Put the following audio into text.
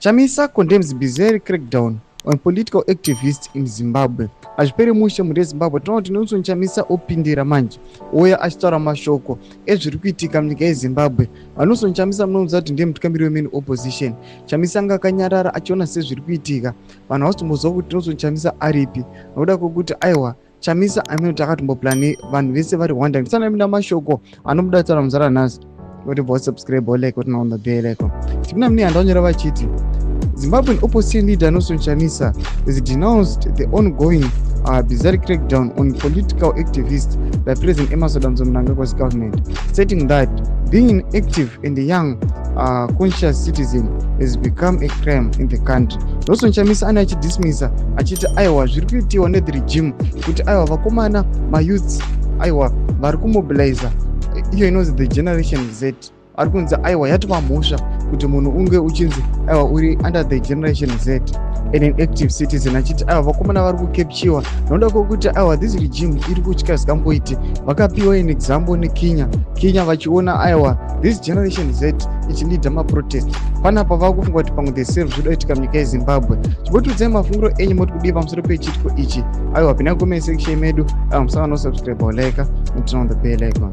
Chamisa condemns bizarre crackdown on political activists in Zimbabwe. Azvipere mushe muri Zimbabwe tinoti Nelson Chamisa opindira manje ouya achitaura mashoko ezviri kuitika munyika yeZimbabwe. Nelson Chamisa munoziva kuti ndiye mutungamiri wemain opposition. Chamisa anga akanyarara achiona sezviri kuitika. Vanhu havasitomboziva kuti Nelson Chamisa aripi nokuda kwokuti aiwa Chamisa aminoti akatomboplani vanhu vese vari Rwanda ndisana mina mashoko anomuda taura muzara nhasi kuti bo subscribe like kuti naona bell like. Timuna muni handanyora vachiti Zimbabwean opposition leader Nelson Chamisa has denounced the ongoing bizarre crackdown on political activists by President Mnangagwa's government, stating that being an active and a young conscious citizen has become a crime in the country. Nelson Chamisa anachidismissa achiti aiwa zviri kuitiwa the regime kuti aiwa vakomana mayouths aiwa vari kumobiliza iyo inonzi the generation Z ari kunzi aiwa yatova mhosva kuti munhu unge uchinzi aiwa uri under the generation Z and an active citizen achiti aiwa vakomana vari kukepchiwa nokuda kwokuti aiwa this regime iri kutya zvikamboiti vakapiwa an example nekenya vachiona aiwa this generation Z ichilidha maprotest panapa vakufunga kuti pamwe the same zvinoda kuitika munyika yeZimbabwe. Chibotudzai mafungiro enyu moti kudii pamusoro pechitiko ichi aiwa pinai comment section medu musava no subscribe like and turn on the bell icon.